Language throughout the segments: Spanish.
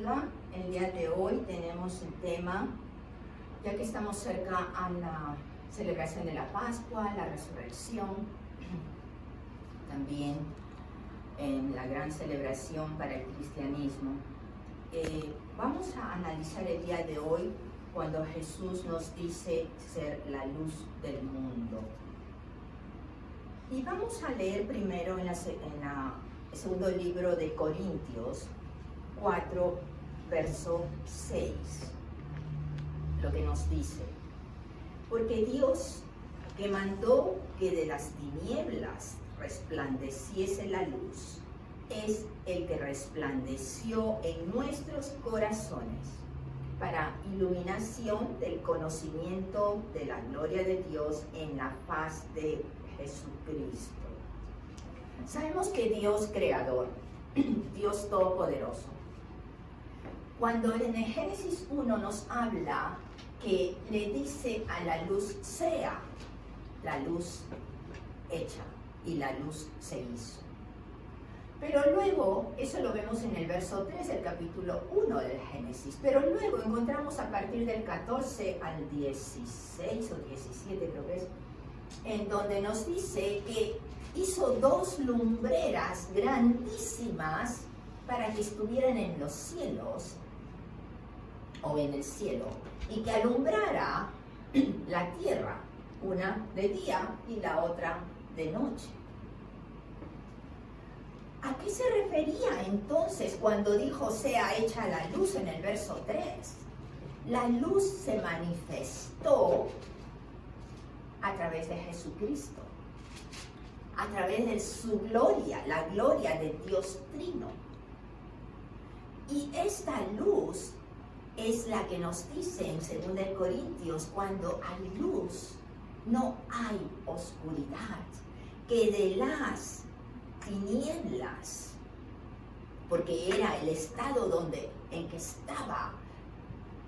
bendiga. El día de hoy tenemos el tema, ya que estamos cerca a la celebración de la Pascua, la resurrección, también en la gran celebración para el cristianismo. Vamos a analizar el día de hoy cuando Jesús nos dice ser la luz del mundo. Y vamos a leer primero en el segundo libro de Corintios 4, verso 6, lo que nos dice: porque Dios, que mandó que de las tinieblas resplandeciese la luz, es el que resplandeció en nuestros corazones para iluminación del conocimiento de la gloria de Dios en la faz de Jesucristo. Sabemos que Dios creador, Dios todopoderoso, cuando en el Génesis 1 nos habla que le dice a la luz sea, la luz hecha y la luz se hizo. Pero luego, eso lo vemos en el verso 3 del capítulo 1 del Génesis, pero luego encontramos a partir del 14 al 16 o 17 creo que es, en donde nos dice que hizo dos lumbreras grandísimas para que estuvieran en los cielos o en el cielo y que alumbrara la tierra, una de día y la otra de noche. ¿A qué se refería entonces cuando dijo sea hecha la luz en el verso 3? La luz se manifestó a través de Jesucristo, a través de su gloria, la gloria de Dios Trino. Y esta luz es la que nos dice en 2 Corintios, cuando hay luz, no hay oscuridad, que de las tinieblas, porque era el estado en que estaba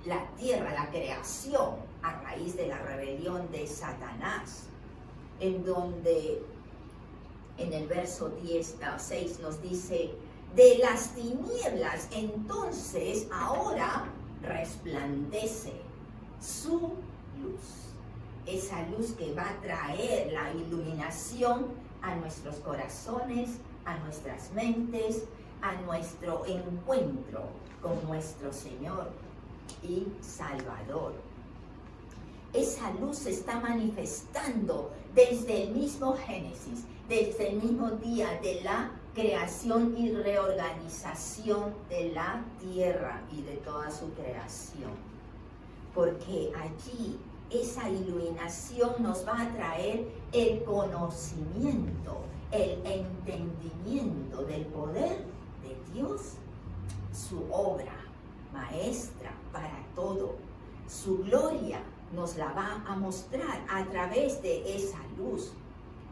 la tierra, la creación, a raíz de la rebelión de Satanás, en donde en el verso 6 nos dice: de las tinieblas entonces ahora resplandece su luz. Esa luz que va a traer la iluminación a nuestros corazones, a nuestras mentes, a nuestro encuentro con nuestro Señor y Salvador. Esa luz se está manifestando desde el mismo Génesis, desde el mismo día de la creación y reorganización de la tierra y de toda su creación. Porque allí esa iluminación nos va a traer el conocimiento, el entendimiento del poder de Dios, su obra maestra para todo, su gloria nos la va a mostrar a través de esa luz.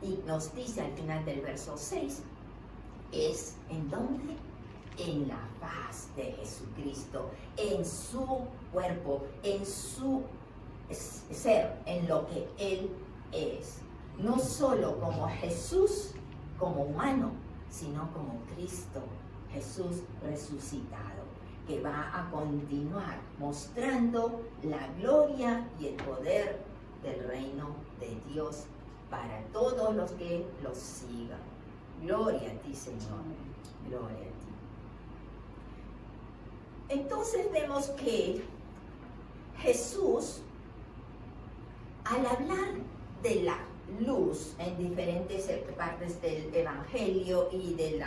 Y nos dice al final del verso 6, es ¿en dónde? En la faz de Jesucristo, en su cuerpo, en su ser, en lo que Él es. No solo como Jesús, como humano, sino como Cristo, Jesús resucitado, que va a continuar mostrando la gloria y el poder del reino de Dios para todos los que los sigan. Gloria a ti, Señor, gloria a ti. Entonces vemos que Jesús, al hablar de la luz en diferentes partes del Evangelio y del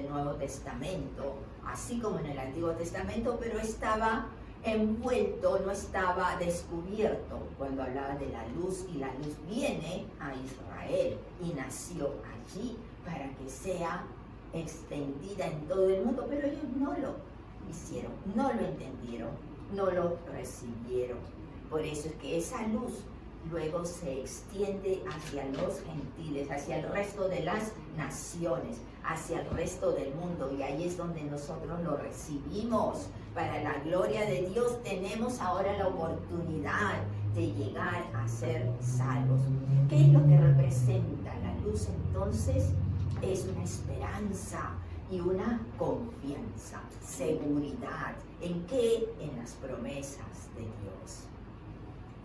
Nuevo Testamento, así como en el Antiguo Testamento, pero estaba envuelto, no estaba descubierto cuando hablaba de la luz, y la luz viene a Israel y nació allí para que sea extendida en todo el mundo, pero ellos no lo hicieron, no lo entendieron, no lo recibieron. Por eso es que esa luz luego se extiende hacia los gentiles, hacia el resto de las naciones, hacia el resto del mundo, y ahí es donde nosotros lo recibimos. Para la gloria de Dios tenemos ahora la oportunidad de llegar a ser salvos. ¿Qué es lo que representa la luz entonces? Es una esperanza y una confianza, seguridad. ¿En qué? En las promesas de Dios.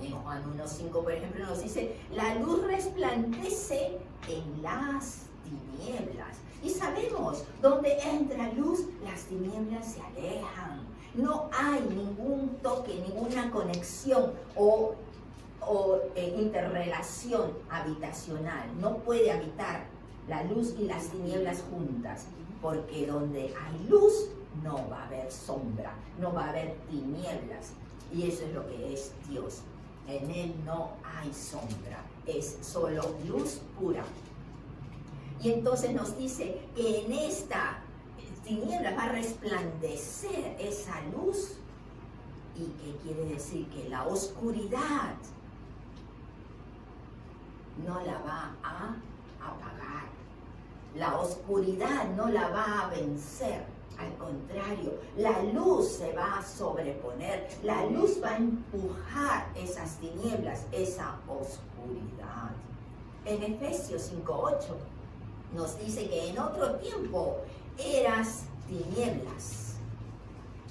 En Juan 1:5, por ejemplo, nos dice, la luz resplandece en las tinieblas. Y sabemos, donde entra luz, las tinieblas se alejan. No hay ningún toque, ninguna conexión o interrelación habitacional. No puede habitar la luz y las tinieblas juntas, porque donde hay luz no va a haber sombra, no va a haber tinieblas. Y eso es lo que es Dios. En Él no hay sombra, es solo luz pura. Y entonces nos dice que en esta tiniebla va a resplandecer esa luz. ¿Y qué quiere decir? Que la oscuridad no la va a apagar. La oscuridad no la va a vencer. Al contrario, la luz se va a sobreponer. La luz va a empujar esas tinieblas, esa oscuridad. En Efesios 5:8 nos dice que en otro tiempo eras tinieblas.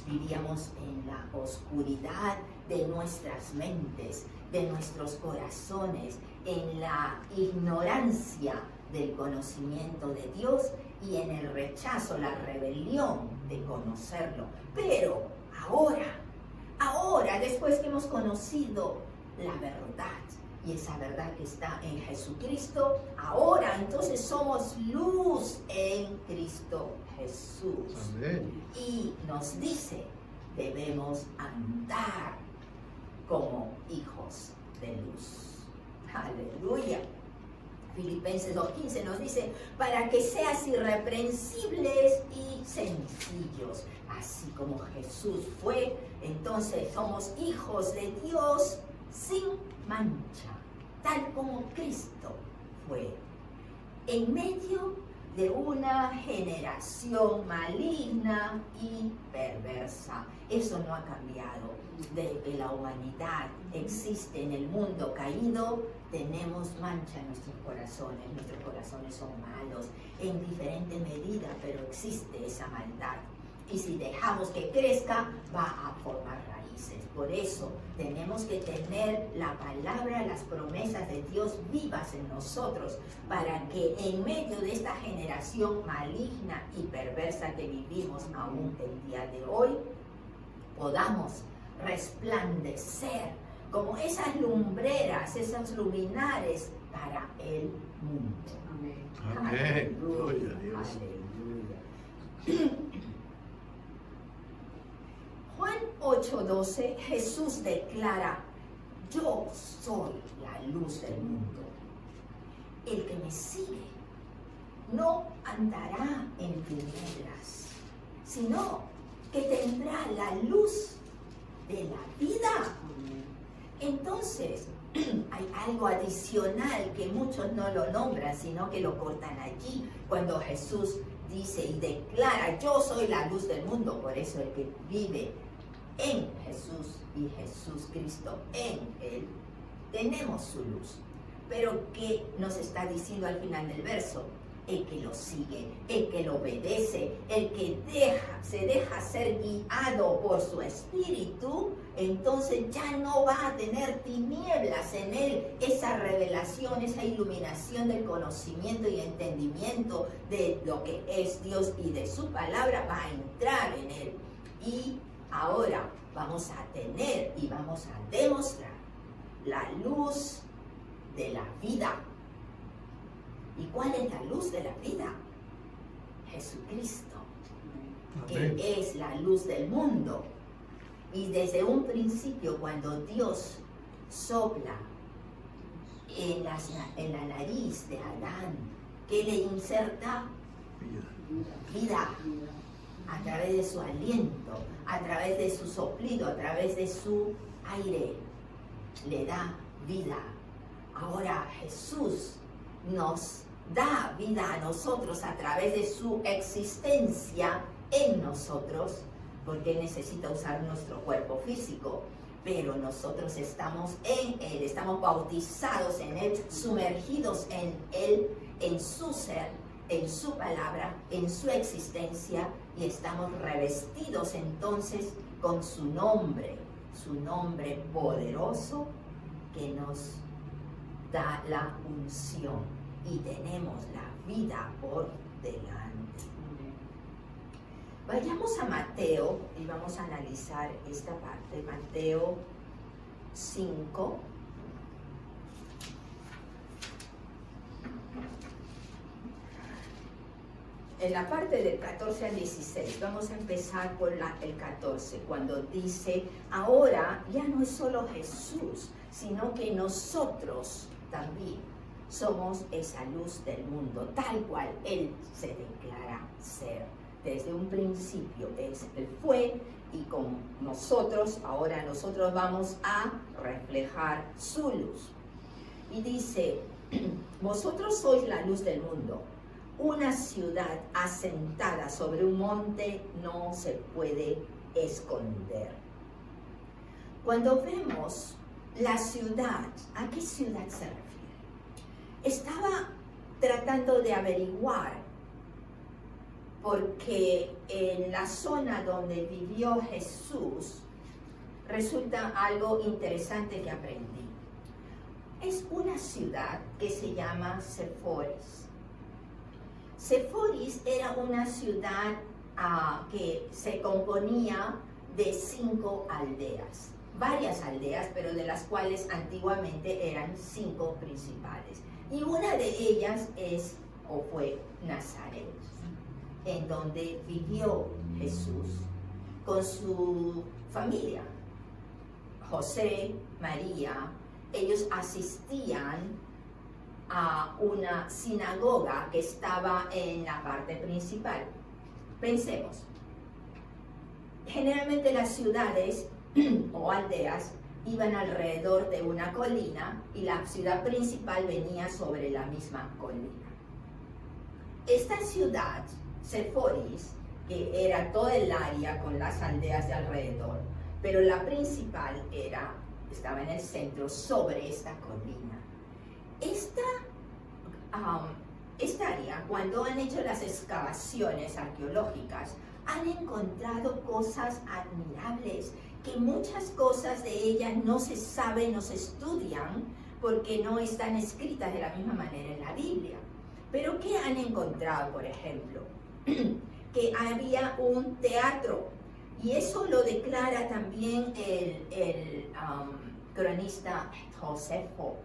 Vivíamos en la oscuridad de nuestras mentes, de nuestros corazones, en la ignorancia del conocimiento de Dios y en el rechazo, la rebelión de conocerlo. Pero ahora, después que hemos conocido la verdad, y esa verdad que está en Jesucristo, ahora entonces somos luz en Cristo Jesús. Amén. Y nos dice, debemos andar como hijos de luz. Aleluya. Filipenses 2:15 nos dice, para que seas irreprensibles y sencillos, así como Jesús fue. Entonces somos hijos de Dios sin mancha, tal como Cristo fue, en medio de una generación maligna y perversa. Eso no ha cambiado. Desde que la humanidad existe en el mundo caído, tenemos mancha en nuestros corazones son malos en diferente medida, pero existe esa maldad. Y si dejamos que crezca, va a formar raíces. Por eso tenemos que tener la palabra, las promesas de Dios vivas en nosotros, para que en medio de esta generación maligna y perversa que vivimos aún el día de hoy, podamos resplandecer como esas lumbreras, esos luminares para el mundo. Amén. Amén. Gloria a Dios. Aleluya. Juan 8:12, Jesús declara, yo soy la luz del mundo. El que me sigue no andará en tinieblas, sino que tendrá la luz de la vida. Entonces, hay algo adicional que muchos no lo nombran, sino que lo cortan allí, cuando Jesús dice y declara, yo soy la luz del mundo. Por eso el que vive en Jesús y Jesús Cristo en Él, tenemos su luz. Pero ¿qué nos está diciendo al final del verso? El que lo sigue, el que lo obedece, el que se deja ser guiado por su espíritu, entonces ya no va a tener tinieblas en él. Esa revelación, esa iluminación del conocimiento y entendimiento de lo que es Dios y de su palabra va a entrar en él. Y ahora vamos a tener y vamos a demostrar la luz de la vida. ¿Y cuál es la luz de la vida? Jesucristo, Amén. que es la luz del mundo. Y desde un principio, cuando Dios sopla en la nariz de Adán, que le inserta vida a través de su aliento, a través de su soplido, a través de su aire, le da vida. Ahora Jesús nos da vida a nosotros a través de su existencia en nosotros, porque necesita usar nuestro cuerpo físico, pero nosotros estamos en Él, estamos bautizados en Él, sumergidos en Él, en su ser, en su palabra, en su existencia, y estamos revestidos entonces con su nombre poderoso que nos da la unción y tenemos la vida por delante. Vayamos a Mateo y vamos a analizar esta parte. Mateo 5. En la parte del 14 al 16, vamos a empezar por el 14, cuando dice, ahora ya no es solo Jesús, sino que nosotros también somos esa luz del mundo, tal cual Él se declara ser. Desde un principio Él fue, y con nosotros, ahora nosotros vamos a reflejar su luz. Y dice, vosotros sois la luz del mundo. Una ciudad asentada sobre un monte no se puede esconder. Cuando vemos la ciudad, ¿a qué ciudad se refiere? Estaba tratando de averiguar, porque en la zona donde vivió Jesús resulta algo interesante que aprendí. Es una ciudad que se llama Seforis. Seforis era una ciudad que se componía de 5 aldeas, varias aldeas, pero de las cuales antiguamente eran 5 principales. Y una de ellas fue Nazaret, en donde vivió Jesús con su familia. José, María, ellos asistían a una sinagoga que estaba en la parte principal. Pensemos, generalmente las ciudades o aldeas iban alrededor de una colina y la ciudad principal venía sobre la misma colina. Esta ciudad, Seforis, que era todo el área con las aldeas de alrededor, pero la principal estaba en el centro sobre esta colina. Esta área, cuando han hecho las excavaciones arqueológicas, han encontrado cosas admirables, que muchas cosas de ellas no se saben, no se estudian, porque no están escritas de la misma manera en la Biblia. Pero ¿qué han encontrado, por ejemplo? Que había un teatro, y eso lo declara también el cronista Josefo,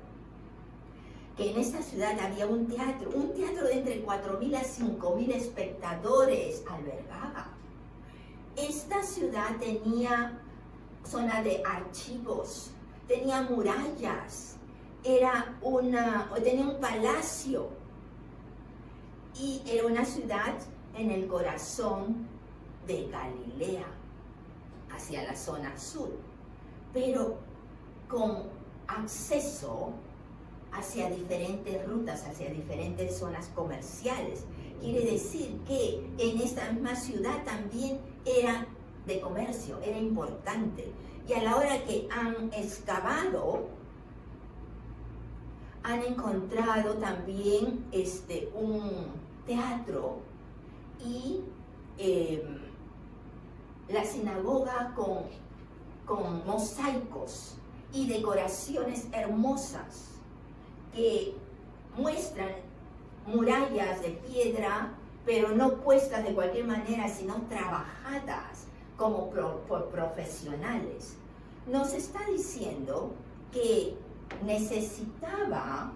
que en esta ciudad había un teatro de entre 4.000 a 5.000 espectadores albergaba. Esta ciudad tenía zona de archivos, tenía murallas, tenía un palacio, y era una ciudad en el corazón de Galilea, hacia la zona sur, pero con acceso hacia diferentes rutas, hacia diferentes zonas comerciales. Quiere decir que en esta misma ciudad también era de comercio, era importante. Y a la hora que han excavado, han encontrado también un teatro y la sinagoga con mosaicos y decoraciones hermosas que muestran murallas de piedra, pero no puestas de cualquier manera, sino trabajadas como por profesionales. Nos está diciendo que necesitaba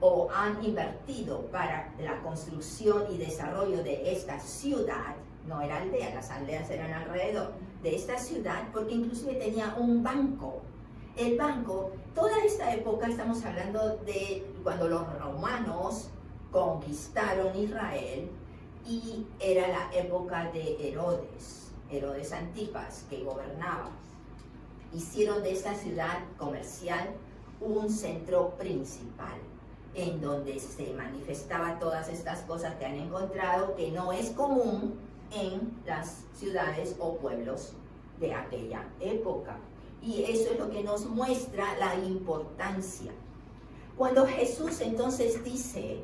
o han invertido para la construcción y desarrollo de esta ciudad, no era aldea, las aldeas eran alrededor de esta ciudad, porque inclusive tenía un banco. El banco, toda esta época, estamos hablando de cuando los romanos conquistaron Israel, y era la época de Herodes Antipas, que gobernaba. Hicieron de esta ciudad comercial un centro principal, en donde se manifestaban todas estas cosas que han encontrado, que no es común en las ciudades o pueblos de aquella época. Y eso es lo que nos muestra la importancia. Cuando Jesús entonces dice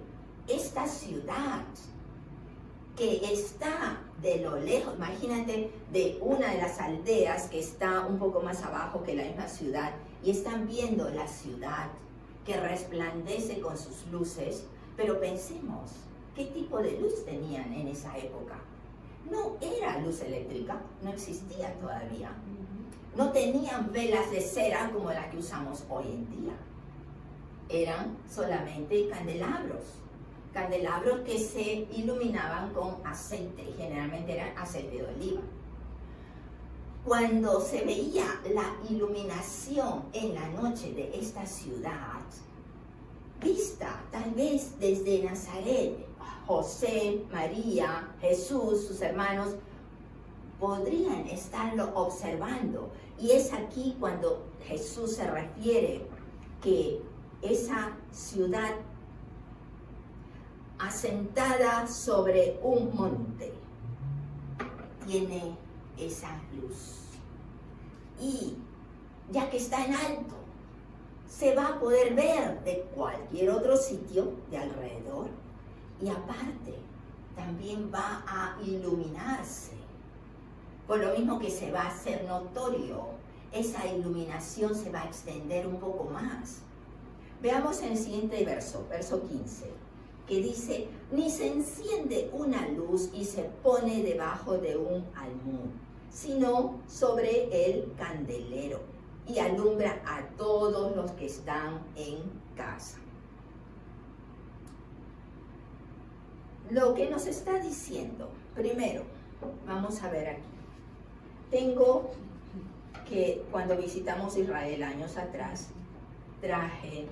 esta ciudad que está de lo lejos, imagínate, de una de las aldeas que está un poco más abajo que la misma ciudad, y están viendo la ciudad que resplandece con sus luces, pero pensemos, ¿qué tipo de luz tenían en esa época? No era luz eléctrica, no existía todavía. No tenían velas de cera como las que usamos hoy en día. Eran solamente candelabros que se iluminaban con aceite, generalmente era aceite de oliva. Cuando se veía la iluminación en la noche de esta ciudad, vista tal vez desde Nazaret, José, María, Jesús, sus hermanos, podrían estarlo observando. Y es aquí cuando Jesús se refiere que esa ciudad asentada sobre un monte tiene esa luz. Y ya que está en alto, se va a poder ver de cualquier otro sitio de alrededor. Y aparte, también va a iluminarse. Por lo mismo que se va a hacer notorio, esa iluminación se va a extender un poco más. Veamos en el siguiente verso, verso 15, que dice, ni se enciende una luz y se pone debajo de un almud, sino sobre el candelero, y alumbra a todos los que están en casa. Lo que nos está diciendo, primero, vamos a ver aquí. Tengo que, cuando visitamos Israel años atrás, traje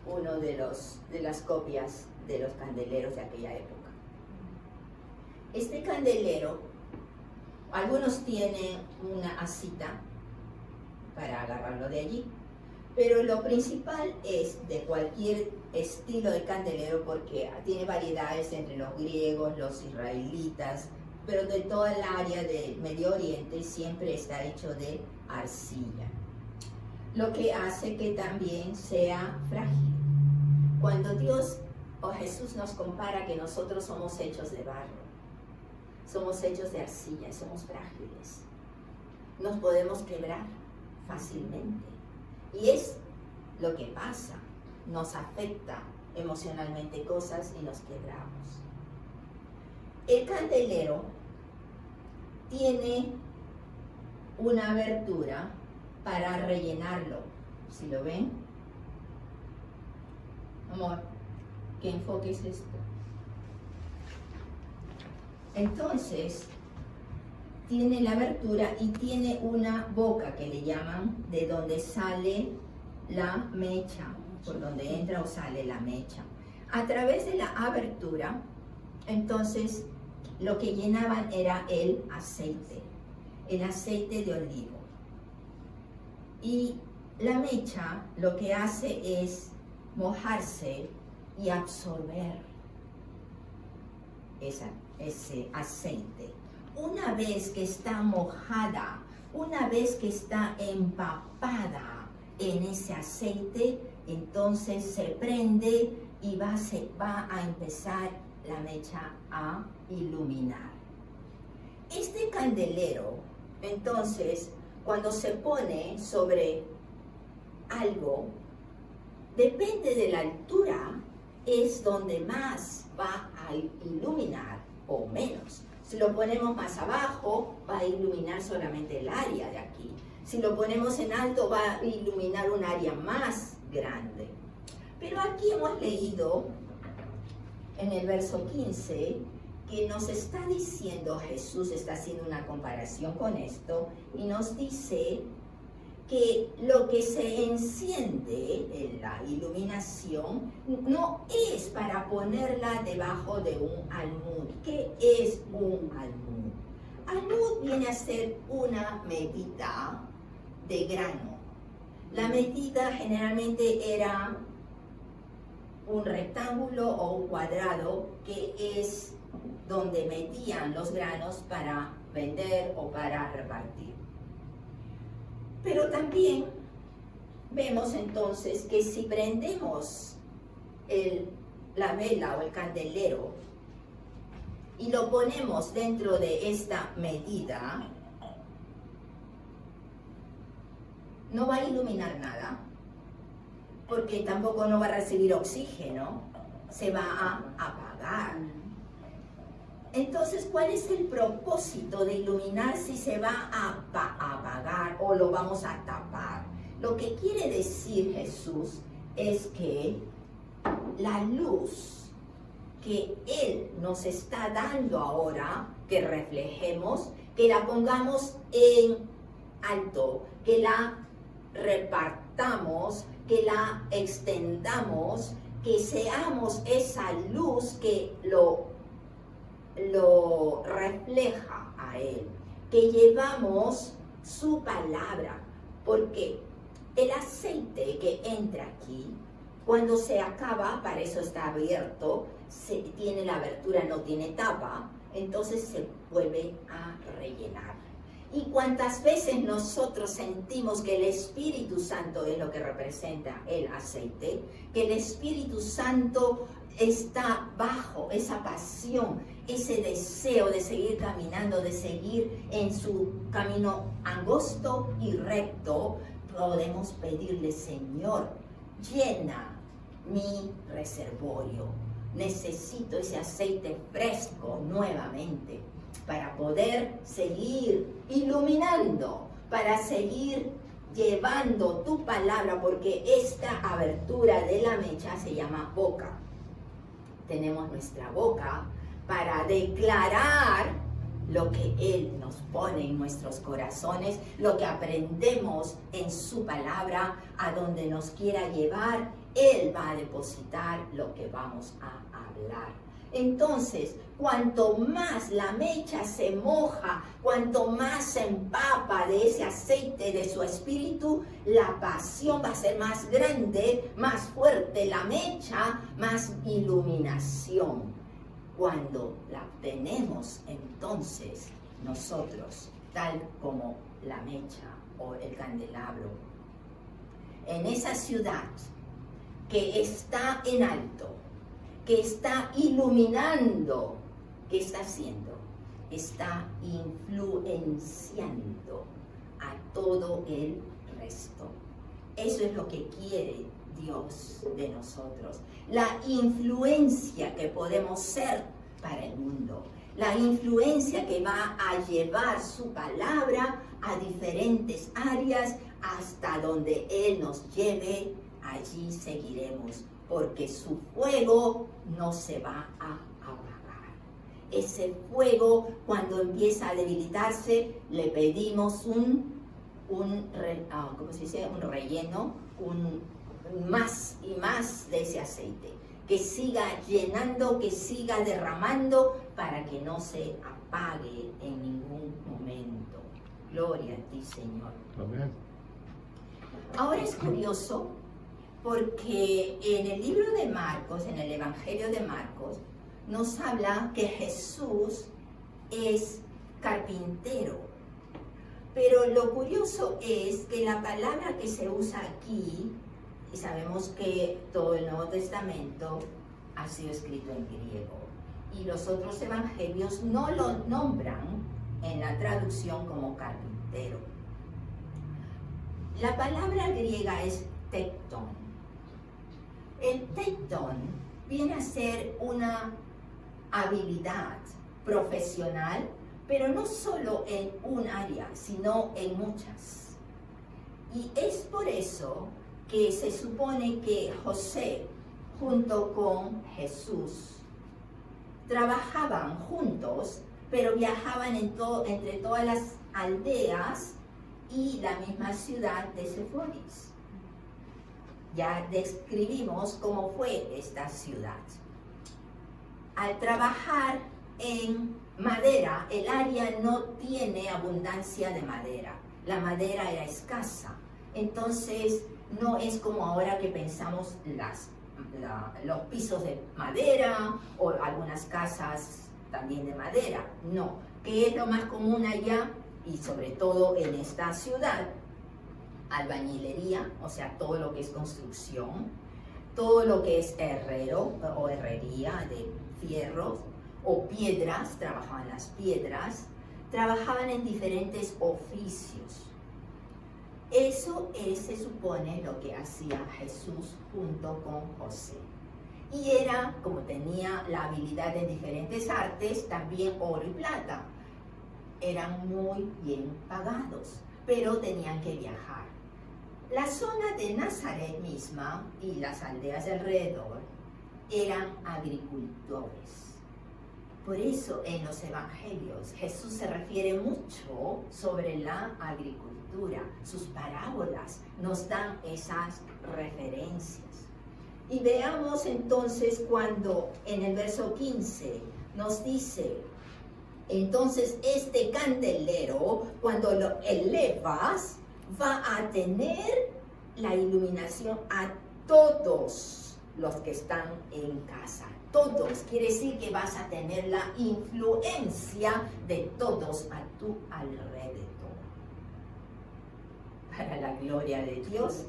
uno de las copias de los candeleros de aquella época. Este candelero, algunos tienen una asita para agarrarlo de allí, pero lo principal es de cualquier estilo de candelero, porque tiene variedades entre los griegos, los israelitas, pero de toda el área del Medio Oriente siempre está hecho de arcilla, lo que hace que también sea frágil. Cuando Dios o Jesús nos compara que nosotros somos hechos de barro, somos hechos de arcilla, somos frágiles, nos podemos quebrar fácilmente. Y es lo que pasa, nos afecta emocionalmente cosas y nos quebramos. El candelero tiene una abertura para rellenarlo. ¿Sí lo ven? Amor, ¿qué enfoque es esto? Entonces, tiene la abertura y tiene una boca que le llaman de donde sale la mecha, por donde entra o sale la mecha. A través de la abertura, entonces, lo que llenaban era el aceite de olivo. Y la mecha lo que hace es mojarse y absorber ese aceite. Una vez que está mojada, una vez que está empapada en ese aceite, entonces se prende y va a empezar la mecha a iluminar. Este candelero, entonces, cuando se pone sobre algo, depende de la altura, es donde más va a iluminar o menos. Si lo ponemos más abajo, va a iluminar solamente el área de aquí. Si lo ponemos en alto, va a iluminar un área más grande. Pero aquí hemos leído en el verso 15 que nos está diciendo, Jesús está haciendo una comparación con esto y nos dice que lo que se enciende en la iluminación no es para ponerla debajo de un almud. ¿Qué es un almud? Almud viene a ser una medida de grano. La medida generalmente era un rectángulo o un cuadrado, que es donde metían los granos para vender o para repartir. Pero también vemos entonces que si prendemos la vela o el candelero y lo ponemos dentro de esta medida, no va a iluminar nada, porque tampoco no va a recibir oxígeno, se va a apagar. Entonces, ¿cuál es el propósito de iluminar si se va a apagar o lo vamos a tapar? Lo que quiere decir Jesús es que la luz que Él nos está dando ahora, que reflejemos, que la pongamos en alto, que la repartamos, que la extendamos, que seamos esa luz que lo refleja a Él, que llevamos su palabra, porque el aceite que entra aquí, cuando se acaba, para eso está abierto, tiene la abertura, no tiene tapa, entonces se vuelve a rellenar. Y cuántas veces nosotros sentimos que el Espíritu Santo es lo que representa el aceite, que el Espíritu Santo está bajo esa pasión, ese deseo de seguir caminando, de seguir en su camino angosto y recto, podemos pedirle: Señor, llena mi reservorio. Necesito ese aceite fresco nuevamente para poder seguir iluminando, para seguir llevando tu palabra, porque esta abertura de la mecha se llama boca. Tenemos nuestra boca para declarar lo que Él nos pone en nuestros corazones, lo que aprendemos en su palabra, a donde nos quiera llevar, Él va a depositar lo que vamos a hablar. Entonces, cuanto más la mecha se moja, cuanto más se empapa de ese aceite de su espíritu, la pasión va a ser más grande, más fuerte la mecha, más iluminación. Cuando la obtenemos, entonces nosotros, tal como la mecha o el candelabro, en esa ciudad que está en alto, que está iluminando, ¿qué está haciendo? Está influenciando a todo el resto. Eso es lo que quiere Dios de nosotros. La influencia que podemos ser para el mundo. La influencia que va a llevar su palabra a diferentes áreas hasta donde Él nos lleve. Allí seguiremos, porque su fuego no se va a apagar. Ese fuego, cuando empieza a debilitarse, le pedimos un relleno, más y más de ese aceite, que siga llenando, que siga derramando, para que no se apague en ningún momento. Gloria a ti, Señor. Amén. Ahora es curioso, porque en el libro de Marcos, en el Evangelio de Marcos, nos habla que Jesús es carpintero. Pero lo curioso es que la palabra que se usa aquí, y sabemos que todo el Nuevo Testamento ha sido escrito en griego, y los otros evangelios no lo nombran en la traducción como carpintero. La palabra griega es tecton. El tecton viene a ser una habilidad profesional, pero no solo en un área, sino en muchas. Y es por eso que se supone que José, junto con Jesús, trabajaban juntos, pero viajaban entre todas las aldeas y la misma ciudad de Seforis. Ya describimos cómo fue esta ciudad. Al trabajar en madera, el área no tiene abundancia de madera. La madera era escasa. Entonces, no es como ahora que pensamos los pisos de madera o algunas casas también de madera. No, que es lo más común allá y sobre todo en esta ciudad. Albañilería, o sea, todo lo que es construcción, todo lo que es herrero o herrería de fierros o piedras, trabajaban las piedras, trabajaban en diferentes oficios. Eso se supone lo que hacía Jesús junto con José. Y era, como tenía la habilidad en diferentes artes, también oro y plata. Eran muy bien pagados, pero tenían que viajar. La zona de Nazaret misma y las aldeas de alrededor eran agricultores. Por eso en los evangelios Jesús se refiere mucho sobre la agricultura. Sus parábolas nos dan esas referencias. Y veamos entonces cuando en el verso 15 nos dice: entonces este candelero, cuando lo elevas, va a tener la iluminación a todos los que están en casa. Todos, quiere decir que vas a tener la influencia de todos a tu alrededor. Para la gloria de Dios.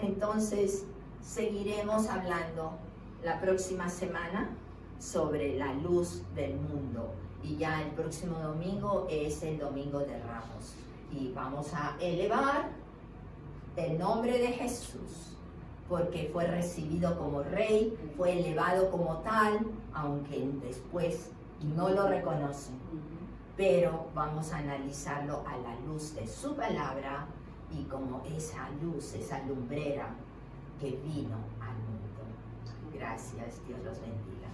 Entonces, seguiremos hablando la próxima semana sobre la luz del mundo. Y ya el próximo domingo es el Domingo de Ramos. Y vamos a elevar el nombre de Jesús, porque fue recibido como rey, fue elevado como tal, aunque después no lo reconocen. Pero vamos a analizarlo a la luz de su palabra y como esa luz, esa lumbrera que vino al mundo. Gracias, Dios los bendiga.